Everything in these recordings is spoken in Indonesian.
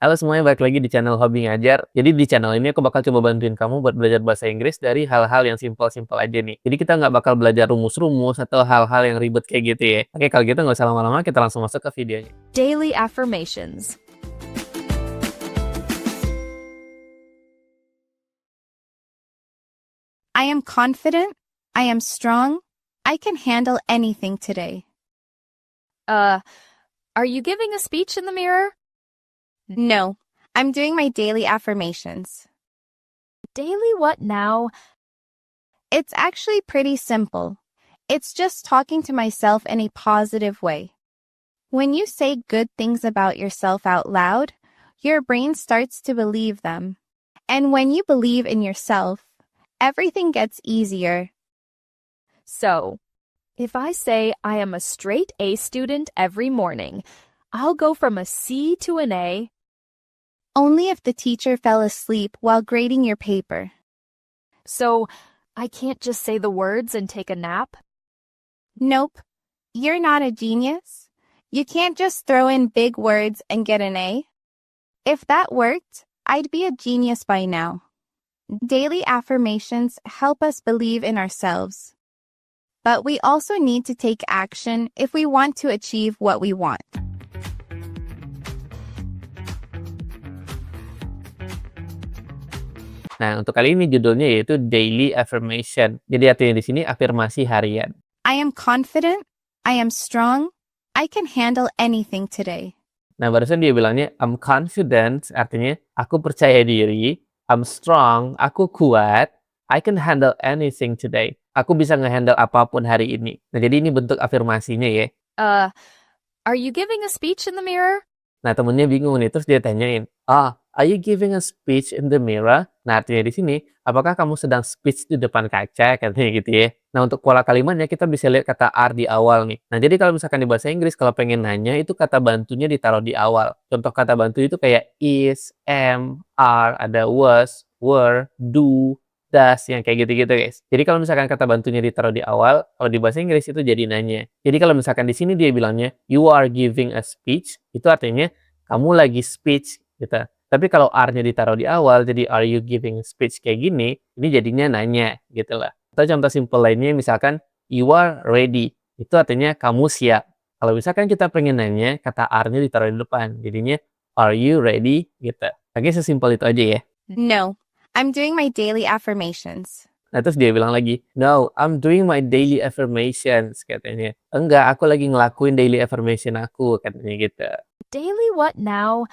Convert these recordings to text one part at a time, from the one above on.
Halo semuanya, balik lagi di channel Hobi Ngajar. Jadi di channel ini aku bakal coba bantuin kamu buat belajar bahasa Inggris dari hal-hal yang simpel-simpel aja nih. Jadi kita nggak bakal belajar rumus-rumus atau hal-hal yang ribet kayak gitu ya. Oke, kalau gitu nggak usah lama-lama, kita langsung masuk ke videonya. Daily affirmations. I am confident. I am strong. I can handle anything today. Are you giving a speech in the mirror? No, I'm doing my daily affirmations. Daily what now? It's actually pretty simple. It's just talking to myself in a positive way. When you say good things about yourself out loud, your brain starts to believe them. And when you believe in yourself, everything gets easier. So, if I say I am a straight A student every morning, I'll go from a C to an A. Only if the teacher fell asleep while grading your paper. So, I can't just say the words and take a nap? Nope. You're not a genius. You can't just throw in big words and get an A. If that worked, I'd be a genius by now. Daily affirmations help us believe in ourselves. But we also need to take action if we want to achieve what we want. Nah, untuk kali ini judulnya yaitu Daily Affirmation. Jadi artinya di sini afirmasi harian. I am confident. I am strong. I can handle anything today. Nah, barusan dia bilangnya I'm confident, artinya aku percaya diri. I'm strong, aku kuat. I can handle anything today. Aku bisa ngehandle apapun hari ini. Nah, jadi ini bentuk afirmasinya ya. Are you giving a speech in the mirror? Nah, temennya bingung nih, terus dia tanyain, are you giving a speech in the mirror? Nah, artinya di sini, apakah kamu sedang speech di depan kaca? Katanya gitu ya. Nah, untuk pola kalimatnya kita bisa lihat kata are di awal nih. Nah, jadi kalau misalkan di bahasa Inggris, kalau pengen nanya, itu kata bantunya ditaruh di awal. Contoh kata bantu itu kayak is, am, are, ada was, were, do, does, yang kayak gitu-gitu guys. Jadi kalau misalkan kata bantunya ditaruh di awal, kalau di bahasa Inggris itu jadi nanya. Jadi kalau misalkan di sini dia bilangnya, you are giving a speech, itu artinya kamu lagi speech gitu. Tapi kalau are-nya ditaruh di awal, jadi are you giving speech kayak gini, ini jadinya nanya gitu lah. Atau contoh simple lainnya misalkan you are ready, itu artinya kamu siap. Kalau misalkan kita pengen nanya, kata are-nya ditaruh di depan, jadinya are you ready gitu. Oke, sesimpel itu aja ya. No, I'm doing my daily affirmations. Nah, terus dia bilang lagi, no, I'm doing my daily affirmations, katanya. Enggak, aku lagi ngelakuin daily affirmation aku, katanya gitu. Daily what now?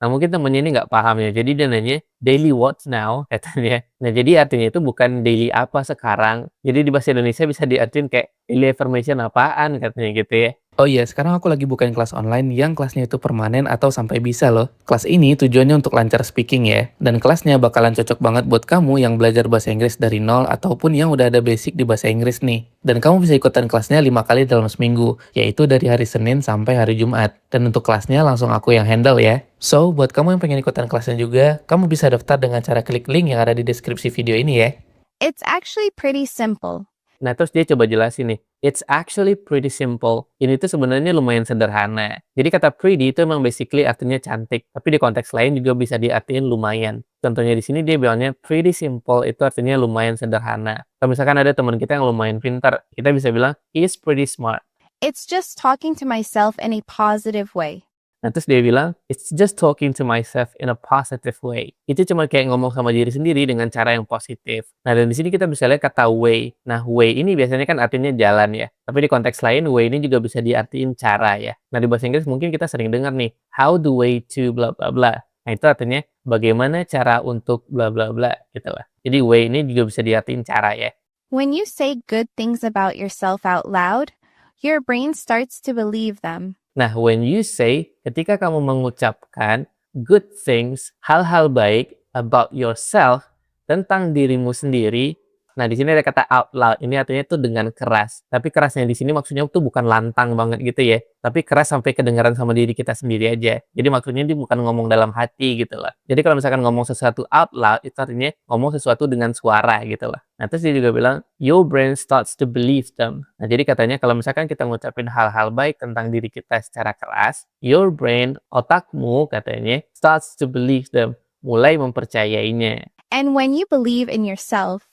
Nah, mungkin temennya ini nggak paham ya. Jadi dia nanya, daily what now? Katanya. Nah, jadi artinya itu bukan daily apa sekarang. Jadi di bahasa Indonesia bisa diartikan kayak daily affirmation apaan, katanya gitu ya. Oh iya, sekarang aku lagi bukain kelas online yang kelasnya itu permanen atau sampai bisa loh. Kelas ini tujuannya untuk lancar speaking ya. Dan kelasnya bakalan cocok banget buat kamu yang belajar bahasa Inggris dari nol ataupun yang udah ada basic di bahasa Inggris nih. Dan kamu bisa ikutan kelasnya 5 kali dalam seminggu, yaitu dari hari Senin sampai hari Jumat. Dan untuk kelasnya langsung aku yang handle ya. So, buat kamu yang pengen ikutan kelasnya juga, kamu bisa daftar dengan cara klik link yang ada di deskripsi video ini ya. It's actually pretty simple. Nah, terus dia coba jelasin nih. It's actually pretty simple. Ini tuh sebenarnya lumayan sederhana. Jadi kata pretty itu emang basically artinya cantik. Tapi di konteks lain juga bisa diartiin lumayan. Contohnya di sini dia bilangnya pretty simple itu artinya lumayan sederhana. Kalau misalkan ada teman kita yang lumayan pintar, kita bisa bilang he's pretty smart. It's just talking to myself in a positive way. Nah, terus dia bilang, it's just talking to myself in a positive way. Itu cuma kayak ngomong sama diri sendiri dengan cara yang positif. Nah, dan di sini kita bisa lihat kata way. Nah, way ini biasanya kan artinya jalan ya. Tapi di konteks lain, way ini juga bisa diartiin cara ya. Nah, di bahasa Inggris mungkin kita sering dengar nih, how the way to bla bla bla. Nah, itu artinya bagaimana cara untuk bla bla bla gitu lah. Jadi way ini juga bisa diartiin cara ya. When you say good things about yourself out loud, your brain starts to believe them. Nah, when you say, ketika kamu mengucapkan good things, hal-hal baik about yourself, tentang dirimu sendiri. Nah, di sini ada kata out loud. Ini artinya tuh dengan keras. Tapi kerasnya di sini maksudnya tuh bukan lantang banget gitu ya. Tapi keras sampai kedengaran sama diri kita sendiri aja. Jadi maksudnya dia bukan ngomong dalam hati gitu lah. Jadi kalau misalkan ngomong sesuatu out loud, itu artinya ngomong sesuatu dengan suara gitu lah. Nah, terus dia juga bilang, your brain starts to believe them. Nah, jadi katanya kalau misalkan kita ngucapin hal-hal baik tentang diri kita secara keras, your brain, otakmu katanya, starts to believe them, mulai mempercayainya. And when you believe in yourself,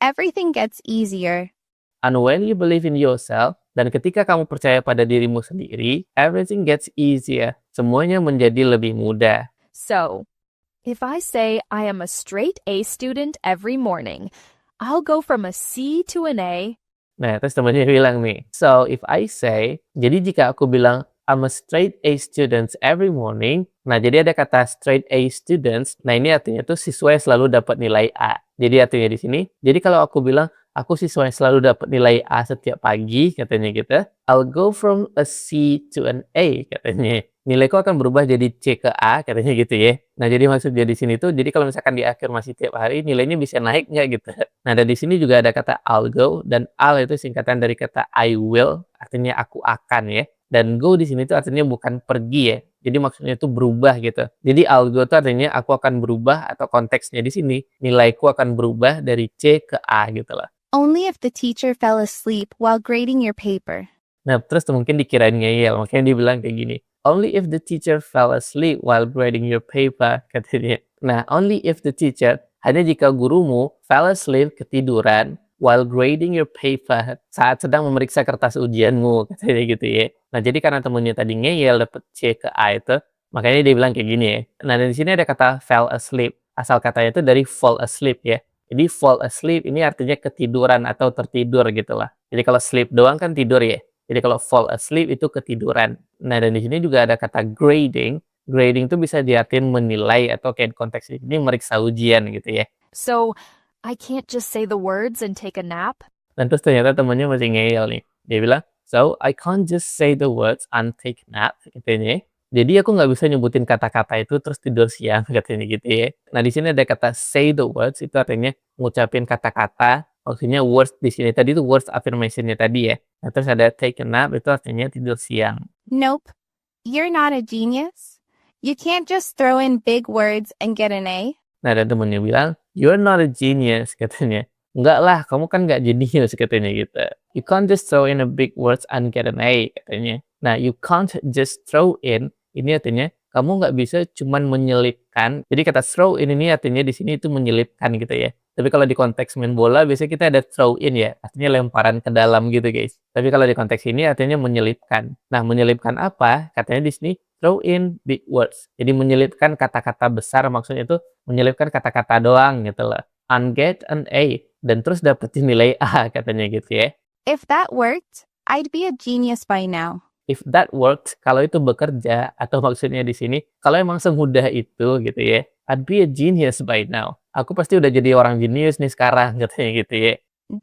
everything gets easier. And when you believe in yourself, dan ketika kamu percaya pada dirimu sendiri, everything gets easier. Semuanya menjadi lebih mudah. So, if I say I am a straight A student every morning, I'll go from a C to an A. Nah, terus temannya bilang nih, so if I say, jadi jika aku bilang, I'm a straight A student every morning, nah jadi ada kata straight A students, nah ini artinya tuh siswa yang selalu dapat nilai A. Jadi artinya di sini, jadi kalau aku bilang, aku siswa yang selalu dapat nilai A setiap pagi, katanya gitu, I'll go from a C to an A, katanya. Nilaiku akan berubah jadi C ke A, katanya gitu ya. Nah, jadi maksudnya di sini tuh, jadi kalau misalkan di akhir masih tiap hari, nilainya bisa naik nggak gitu. Nah, dan di sini juga ada kata I'll go, dan I'll itu singkatan dari kata I will, artinya aku akan ya. Dan go di sini tuh artinya bukan pergi ya. Jadi maksudnya itu berubah gitu. Jadi I'll go itu artinya aku akan berubah, atau konteksnya di sini, nilaiku akan berubah dari C ke A gitu lah. Only if the teacher fell asleep while grading your paper. Nah, terus mungkin dikirain ngeyel, makanya dia bilang kayak gini. Only if the teacher fell asleep while grading your paper, katanya. Nah, only if the teacher, hanya jika gurumu fell asleep, ketiduran, while grading your paper, saat sedang memeriksa kertas ujianmu, katanya gitu ya. Nah, jadi karena temennya tadi ngeyel dapet C ke A itu, makanya dia bilang kayak gini ya. Nah, dan di sini ada kata fell asleep. Asal katanya itu dari fall asleep ya. Jadi fall asleep ini artinya ketiduran atau tertidur gitu lah. Jadi kalau sleep doang kan tidur ya. Jadi kalau fall asleep itu ketiduran. Nah, dan di sini juga ada kata grading. Grading itu bisa diartikan menilai atau kayak konteks ini meriksa ujian gitu ya. So, I can't just say the words and take a nap? Dan terus ternyata temannya masih ngeyel nih. Dia bilang, so I can't just say the words and take nap, katanya. Jadi aku nggak bisa nyebutin kata-kata itu terus tidur siang, katanya gitu ya. Nah, di sini ada kata say the words, itu artinya ngucapin kata-kata. Maksudnya words di sini tadi itu words affirmation-nya tadi ya. Nah, terus ada take a nap, itu artinya tidur siang. Nope, you're not a genius. You can't just throw in big words and get an A. Nah, dan temennya bilang, you're not a genius, katanya. Enggak lah, kamu kan nggak jenius, katanya gitu. You can't just throw in a big words and get an A, katanya. Nah, you can't just throw in, ini artinya kamu nggak bisa cuman menyelipkan. Jadi kata throw in ini artinya di sini itu menyelipkan gitu ya. Tapi kalau di konteks main bola biasanya kita ada throw in ya, artinya lemparan ke dalam gitu guys. Tapi kalau di konteks ini artinya menyelipkan. Nah, menyelipkan apa? Katanya di sini throw in big words. Jadi menyelipkan kata-kata besar, maksudnya itu menyelipkan kata-kata doang gitu loh. And get an A, dan terus dapetin nilai A, katanya gitu ya. If that worked, I'd be a genius by now. If that worked, kalau itu bekerja, atau maksudnya di sini, kalau emang semudah itu gitu ya, I'd be a genius by now. Aku pasti udah jadi orang jenius nih sekarang, katanya gitu ya.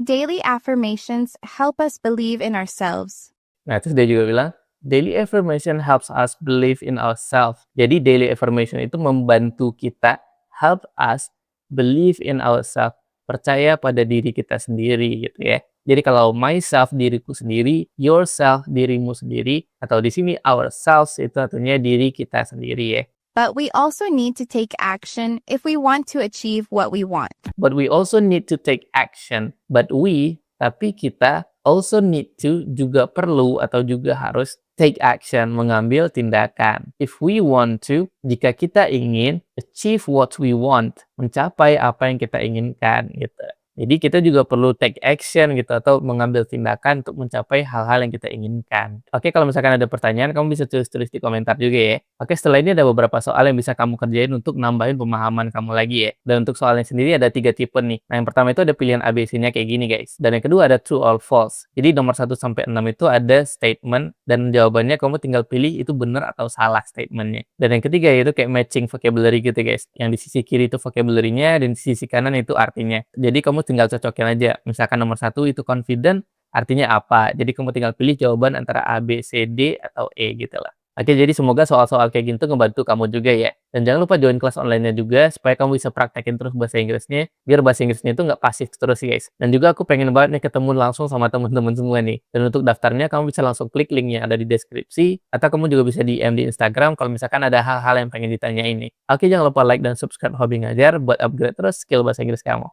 Daily affirmations help us believe in ourselves. Nah, terus dia juga bilang, daily affirmation helps us believe in ourselves. Jadi daily affirmation itu membantu kita, help us believe in ourselves. Percaya pada diri kita sendiri gitu ya. Jadi kalau myself diriku sendiri, yourself dirimu sendiri, atau di sini ourselves itu artinya diri kita sendiri ya. But we also need to take action if we want to achieve what we want. But we also need to take action. Tapi kita also need to, juga perlu atau juga harus take action, mengambil tindakan. If we want to, jika kita ingin achieve what we want, mencapai apa yang kita inginkan gitu. Jadi kita juga perlu take action gitu atau mengambil tindakan untuk mencapai hal-hal yang kita inginkan. Oke, kalau misalkan ada pertanyaan, kamu bisa tulis-tulis di komentar juga ya. Oke, setelah ini ada beberapa soal yang bisa kamu kerjain untuk nambahin pemahaman kamu lagi ya. Dan untuk soalnya sendiri ada 3 tipe nih. Nah, yang pertama itu ada pilihan ABC-nya kayak gini guys. Dan yang kedua ada true or false. Jadi nomor 1 sampai 6 itu ada statement dan jawabannya kamu tinggal pilih itu benar atau salah statementnya. Dan yang ketiga yaitu kayak matching vocabulary gitu guys. Yang di sisi kiri itu vocabulary-nya dan di sisi kanan itu artinya. Jadi kamu tinggal cocokin aja. Misalkan nomor 1 itu confident, artinya apa? Jadi kamu tinggal pilih jawaban antara A, B, C, D, atau E gitu lah. Oke, jadi semoga soal-soal kayak gitu ngebantu kamu juga ya. Dan jangan lupa join kelas online-nya juga, supaya kamu bisa praktekin terus bahasa Inggrisnya, biar bahasa Inggrisnya itu nggak pasif terus guys. Dan juga aku pengen banget nih ketemu langsung sama teman-teman semua nih. Dan untuk daftarnya, kamu bisa langsung klik link yang ada di deskripsi, atau kamu juga bisa DM di Instagram kalau misalkan ada hal-hal yang pengen ditanyain nih. Oke, jangan lupa like dan subscribe Hobi Ngajar buat upgrade terus skill bahasa Inggris kamu.